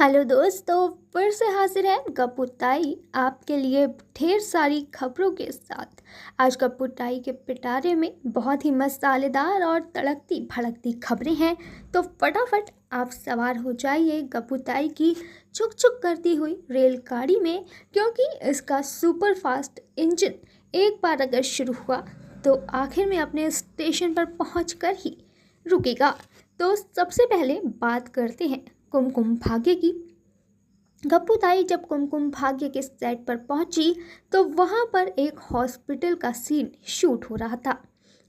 Hello दोस्तों, फिर से हाजिर है गप्पुताई आपके लिए ढेर सारी खबरों के साथ। आज गप्पुताई के पिटारे में बहुत ही मसालेदार और तड़कती भड़कती खबरें हैं, तो फटाफट आप सवार हो जाइए गप्पुताई की छुक छुक करती हुई रेलगाड़ी में, क्योंकि इसका सुपर फास्ट इंजन एक बार अगर शुरू हुआ तो आखिर में अपने स्टेशन पर पहुंचकर ही रुकेगा। तो सबसे पहले बात करते हैं कुमकुम भाग्य की। गप्पुताई जब कुमकुम भाग्य के सेट पर पहुंची तो वहां पर एक हॉस्पिटल का सीन शूट हो रहा था।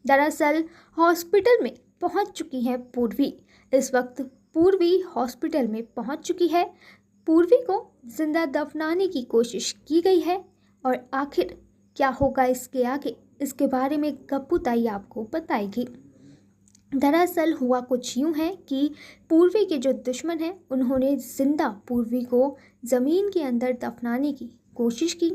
दरअसल हॉस्पिटल में पहुंच चुकी है पूर्वी। इस वक्त पूर्वी हॉस्पिटल में पहुंच चुकी है। पूर्वी को जिंदा दफनाने की कोशिश की गई है और आखिर क्या होगा इसके आगे, इसके बारे में गप्पुताई आपको बताएगी। दरअसल हुआ कुछ यूं है कि पूर्वी के जो दुश्मन हैं उन्होंने जिंदा पूर्वी को ज़मीन के अंदर दफनाने की कोशिश की।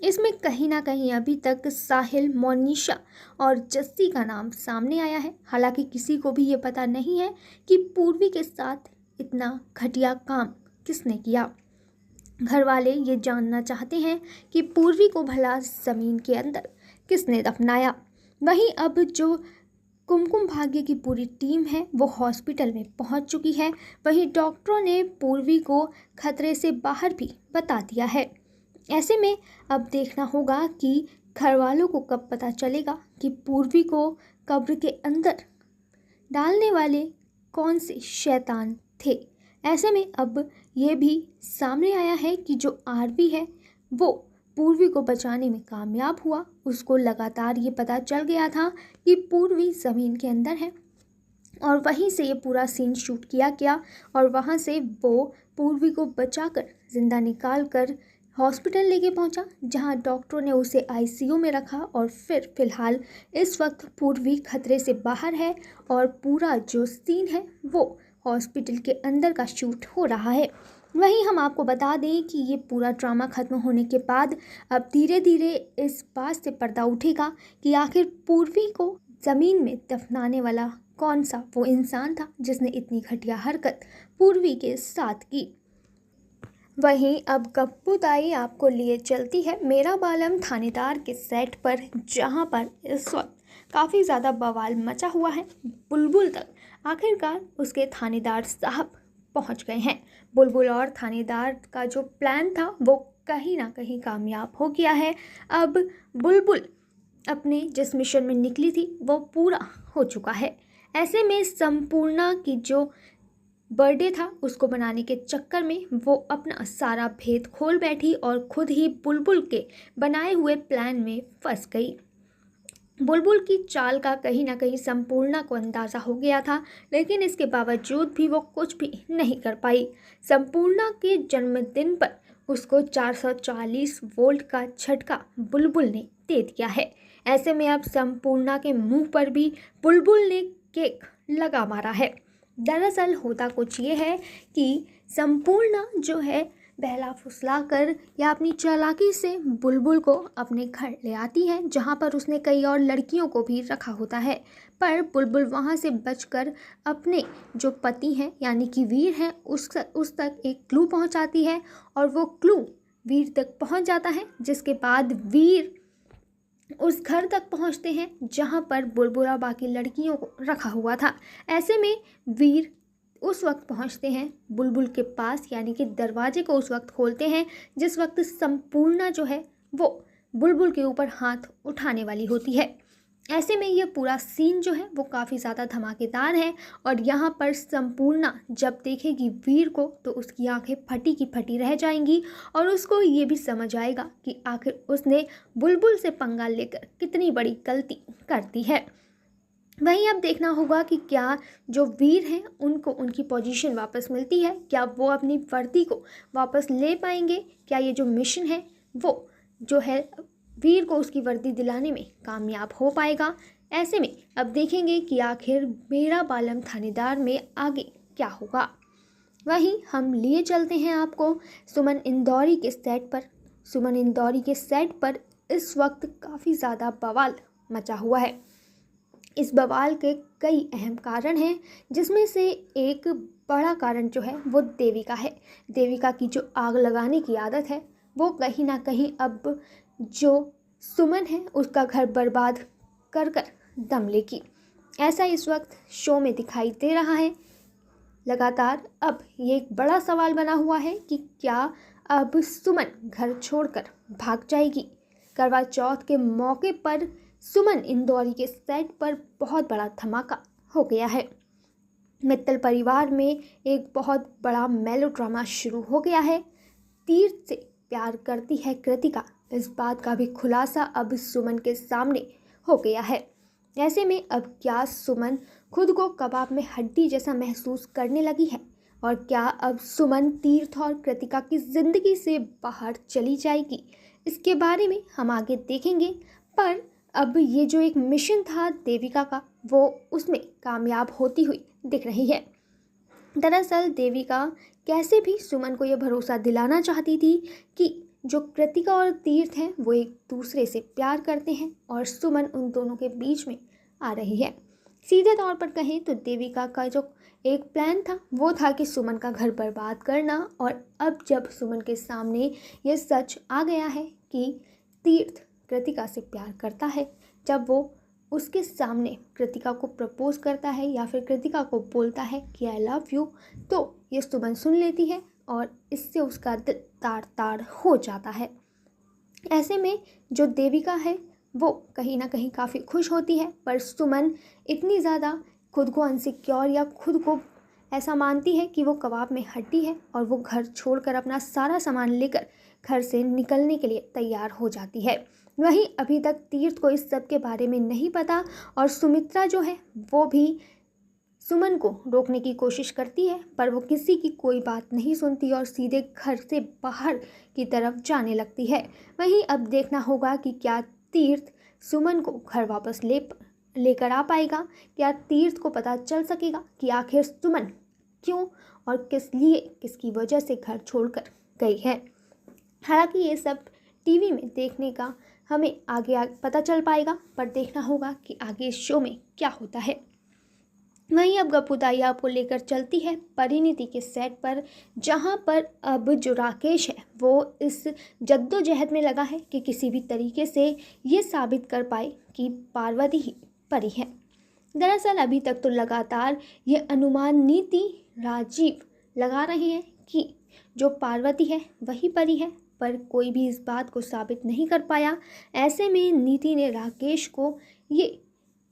इसमें कहीं ना कहीं अभी तक साहिल, मोनिशा और जस्सी का नाम सामने आया है। हालांकि किसी को भी ये पता नहीं है कि पूर्वी के साथ इतना घटिया काम किसने किया। घर वाले ये जानना चाहते हैं कि पूर्वी को भला ज़मीन के अंदर किसने दफनाया। वहीं अब जो कुमकुम भाग्य की पूरी टीम है वो हॉस्पिटल में पहुंच चुकी है। वहीं डॉक्टरों ने पूर्वी को खतरे से बाहर भी बता दिया है। ऐसे में अब देखना होगा कि घर वालों को कब पता चलेगा कि पूर्वी को कब्र के अंदर डालने वाले कौन से शैतान थे। ऐसे में अब ये भी सामने आया है कि जो आरवी है वो पूर्वी को बचाने में कामयाब हुआ। उसको लगातार ये पता चल गया था कि पूर्वी ज़मीन के अंदर है और वहीं से ये पूरा सीन शूट किया गया और वहाँ से वो पूर्वी को बचाकर ज़िंदा निकाल कर हॉस्पिटल लेके पहुँचा, जहाँ डॉक्टरों ने उसे आईसीयू में रखा। और फिर फ़िलहाल इस वक्त पूर्वी खतरे से बाहर है और पूरा जो सीन है वो हॉस्पिटल के अंदर का शूट हो रहा है। वहीं हम आपको बता दें कि ये पूरा ड्रामा ख़त्म होने के बाद अब धीरे धीरे इस बात से पर्दा उठेगा कि आखिर पूर्वी को ज़मीन में दफनाने वाला कौन सा वो इंसान था जिसने इतनी घटिया हरकत पूर्वी के साथ की। वहीं अब गप्पुताई आपको लिए चलती है मेरा बालम थानेदार के सेट पर, जहां पर इस वक्त काफ़ी ज़्यादा बवाल मचा हुआ है। बुलबुल तक आखिरकार उसके थानेदार साहब पहुंच गए हैं। बुलबुल और थानेदार का जो प्लान था वो कहीं ना कहीं कामयाब हो गया है। अब बुलबुल अपने जिस मिशन में निकली थी वो पूरा हो चुका है। ऐसे में संपूर्णा की जो बर्थडे था उसको बनाने के चक्कर में वो अपना सारा भेद खोल बैठी और खुद ही बुलबुल के बनाए हुए प्लान में फंस गई। बुलबुल की चाल का कहीं ना कहीं संपूर्णा को अंदाज़ा हो गया था, लेकिन इसके बावजूद भी वो कुछ भी नहीं कर पाई। संपूर्णा के जन्मदिन पर उसको 440 वोल्ट का झटका बुलबुल ने दे दिया है। ऐसे में अब संपूर्णा के मुंह पर भी बुलबुल ने केक लगा मारा है। दरअसल होता कुछ ये है कि संपूर्णा जो है बहला फुसला कर या अपनी चालाकी से बुलबुल को अपने घर ले आती है, जहाँ पर उसने कई और लड़कियों को भी रखा होता है। पर बुलबुल वहाँ से बचकर अपने जो पति हैं यानी कि वीर हैं उस तक एक क्लू पहुँचाती है और वो क्लू वीर तक पहुँच जाता है, जिसके बाद वीर उस घर तक पहुंचते हैं जहां पर बुलबुल और बाकी लड़कियों को रखा हुआ था। ऐसे में वीर उस वक्त पहुंचते हैं बुलबुल के पास, यानी कि दरवाजे को उस वक्त खोलते हैं जिस वक्त संपूर्णा जो है वो बुलबुल के ऊपर हाथ उठाने वाली होती है। ऐसे में ये पूरा सीन जो है वो काफ़ी ज़्यादा धमाकेदार है और यहाँ पर संपूर्णा जब देखेगी वीर को तो उसकी आंखें फटी की फटी रह जाएंगी और उसको ये भी समझ आएगा कि आखिर उसने बुलबुल से पंगा लेकर कितनी बड़ी गलती कर दी है। वहीं अब देखना होगा कि क्या जो वीर हैं उनको उनकी पोजीशन वापस मिलती है, क्या वो अपनी वर्दी को वापस ले पाएंगे, क्या ये जो मिशन है वो जो है वीर को उसकी वर्दी दिलाने में कामयाब हो पाएगा। ऐसे में अब देखेंगे कि आखिर मेरा बालम थानेदार में आगे क्या होगा। वहीं हम लिए चलते हैं आपको सुमन इंदौरी के सेट पर। सुमन इंदौरी के सेट पर इस वक्त काफ़ी ज़्यादा बवाल मचा हुआ है। इस बवाल के कई अहम कारण हैं, जिसमें से एक बड़ा कारण जो है वो देविका है। देविका की जो आग लगाने की आदत है वो कहीं ना कहीं अब जो सुमन है उसका घर बर्बाद कर कर दम लेगी। ऐसा इस वक्त शो में दिखाई दे रहा है। लगातार अब ये एक बड़ा सवाल बना हुआ है कि क्या अब सुमन घर छोड़कर भाग जाएगी। करवा चौथ के मौके पर सुमन इंदौरी के सेट पर बहुत बड़ा धमाका हो गया है। मित्तल परिवार में एक बहुत बड़ा मेलोड्रामा शुरू हो गया है। तीर्थ से प्यार करती है कृतिका, इस बात का भी खुलासा अब सुमन के सामने हो गया है। ऐसे में अब क्या सुमन खुद को कबाब में हड्डी जैसा महसूस करने लगी है, और क्या अब सुमन तीर्थ और कृतिका की ज़िंदगी से बाहर चली जाएगी, इसके बारे में हम आगे देखेंगे। पर अब ये जो एक मिशन था देविका का, वो उसमें कामयाब होती हुई दिख रही है। दरअसल देविका कैसे भी सुमन को यह भरोसा दिलाना चाहती थी कि जो कृतिका और तीर्थ हैं वो एक दूसरे से प्यार करते हैं और सुमन उन दोनों के बीच में आ रही है। सीधे तौर पर कहें तो देविका का जो एक प्लान था वो था कि सुमन का घर बर्बाद करना, और अब जब सुमन के सामने ये सच आ गया है कि तीर्थ कृतिका से प्यार करता है, जब वो उसके सामने कृतिका को प्रपोज करता है या फिर कृतिका को बोलता है कि आई लव यू, तो ये सुमन सुन लेती है और इससे उसका दिल तार तार हो जाता है। ऐसे में जो देविका है वो कहीं ना कहीं काफ़ी खुश होती है, पर सुमन इतनी ज़्यादा खुद को अनसिक्योर या खुद को ऐसा मानती है कि वो कबाब में हड्डी है, और वो घर छोड़कर अपना सारा सामान लेकर घर से निकलने के लिए तैयार हो जाती है। वहीं अभी तक तीर्थ को इस सब के बारे में नहीं पता, और सुमित्रा जो है वो भी सुमन को रोकने की कोशिश करती है, पर वो किसी की कोई बात नहीं सुनती और सीधे घर से बाहर की तरफ जाने लगती है। वहीं अब देखना होगा कि क्या तीर्थ सुमन को घर वापस लेकर आ पाएगा, क्या तीर्थ को पता चल सकेगा कि आखिर सुमन क्यों और किस लिए, किसकी वजह से घर छोड़कर गई है। हालांकि ये सब टीवी में देखने का हमें आगे पता चल पाएगा, पर देखना होगा कि आगे इस शो में क्या होता है। वहीं अब गप्पू ताई आपको लेकर चलती है परिणीति के सेट पर, जहां पर अब जो राकेश है वो इस जद्दोजहद में लगा है कि किसी भी तरीके से ये साबित कर पाए कि पार्वती ही परी है। दरअसल अभी तक तो लगातार ये अनुमान नीति राजीव लगा रहे हैं कि जो पार्वती है वही परी है, पर कोई भी इस बात को साबित नहीं कर पाया। ऐसे में नीति ने राकेश को ये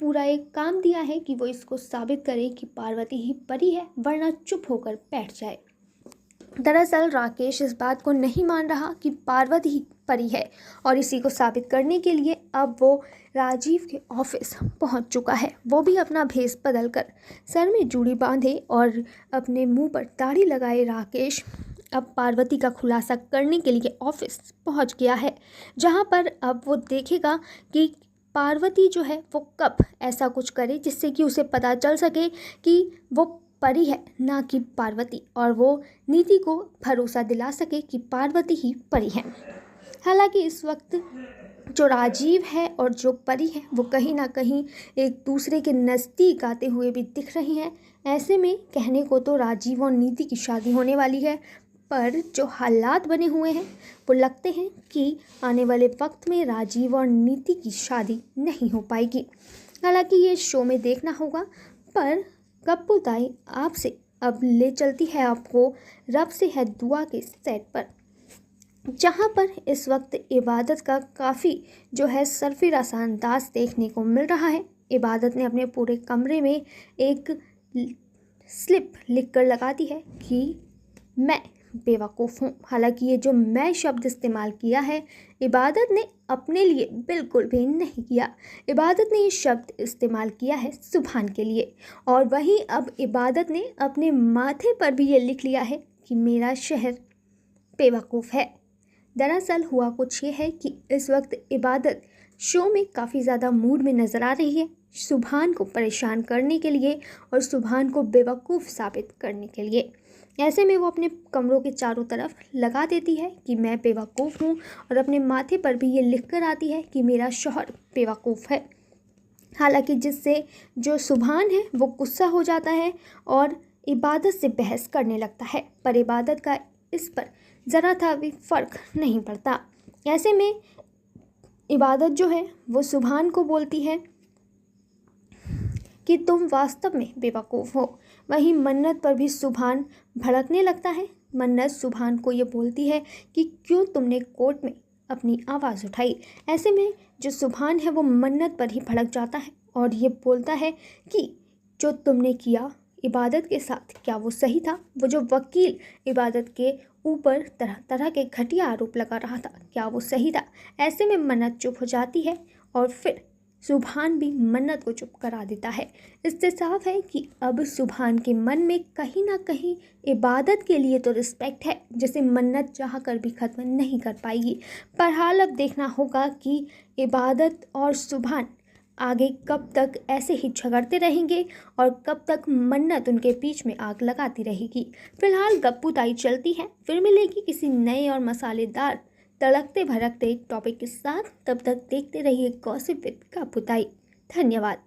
पूरा एक काम दिया है कि वो इसको साबित करे कि पार्वती ही परी है, वरना चुप होकर बैठ जाए। दरअसल राकेश इस बात को नहीं मान रहा कि पार्वती ही परी है, और इसी को साबित करने के लिए अब वो राजीव के ऑफिस पहुंच चुका है। वो भी अपना भेष बदलकर सर में जूड़ी बांधे और अपने मुंह पर दाढ़ी लगाए राकेश अब पार्वती का खुलासा करने के लिए ऑफिस पहुंच गया है, जहां पर अब वो देखेगा कि पार्वती जो है वो कब ऐसा कुछ करे जिससे कि उसे पता चल सके कि वो परी है ना कि पार्वती, और वो नीति को भरोसा दिला सके कि पार्वती ही परी है। हालांकि इस वक्त जो राजीव है और जो परी है वो कहीं ना कहीं एक दूसरे के नज़दीक आते हुए भी दिख रही हैं। ऐसे में कहने को तो राजीव और नीति की शादी होने वाली है, पर जो हालात बने हुए हैं वो लगते हैं कि आने वाले वक्त में राजीव और नीति की शादी नहीं हो पाएगी। हालांकि ये शो में देखना होगा, पर गप्पू ताई आपसे अब ले चलती है आपको रब से है दुआ के सेट पर, जहां पर इस वक्त इबादत का काफ़ी जो है सरफिराज अंदाज देखने को मिल रहा है। इबादत ने अपने पूरे कमरे में एक स्लिप लिखकर लगा दी है कि मैं बेवकूफ़ हूँ। हालांकि ये जो मैं शब्द इस्तेमाल किया है इबादत ने अपने लिए बिल्कुल भी नहीं किया। इबादत ने ये शब्द इस्तेमाल किया है सुभान के लिए, और वहीं अब इबादत ने अपने माथे पर भी ये लिख लिया है कि मेरा शहर बेवकूफ़ है। दरअसल हुआ कुछ ये है कि इस वक्त इबादत शो में काफ़ी ज़्यादा मूड में नज़र आ रही है, सुभान को परेशान करने के लिए और सुभान को बेवकूफ़ साबित करने के लिए। ऐसे में वो अपने कमरों के चारों तरफ लगा देती है कि मैं बेवकूफ़ हूँ, और अपने माथे पर भी ये लिख कर आती है कि मेरा शौहर बेवकूफ़ है। हालांकि जिससे जो सुभान है वो गुस्सा हो जाता है और इबादत से बहस करने लगता है, पर इबादत का इस पर ज़रा था भी फ़र्क नहीं पड़ता। ऐसे में इबादत जो है वो सुभान को बोलती है कि तुम वास्तव में बेवकूफ़ हो। वहीं मन्नत पर भी सुभान भड़कने लगता है। मन्नत सुभान को ये बोलती है कि क्यों तुमने कोर्ट में अपनी आवाज़ उठाई। ऐसे में जो सुभान है वो मन्नत पर ही भड़क जाता है और ये बोलता है कि जो तुमने किया इबादत के साथ क्या वो सही था। वो जो वकील इबादत के ऊपर तरह तरह के घटिया आरोप लगा रहा था, क्या वो सही था। ऐसे में मन्नत चुप हो जाती है और फिर सुभान भी मन्नत को चुप करा देता है। इससे साफ है कि अब सुभान के मन में कहीं ना कहीं इबादत के लिए तो रिस्पेक्ट है, जिसे मन्नत चाह कर भी ख़त्म नहीं कर पाएगी। पर हाल अब देखना होगा कि इबादत और सुभान आगे कब तक ऐसे ही झगड़ते रहेंगे और कब तक मन्नत उनके बीच में आग लगाती रहेगी। फिलहाल गप्पू ताई चलती है, फिर मिलेगी किसी नए और मसालेदार तड़कते भड़कते टॉपिक के साथ। तब तक देखते रहिए गॉसिप विद गप्पू ताई। धन्यवाद।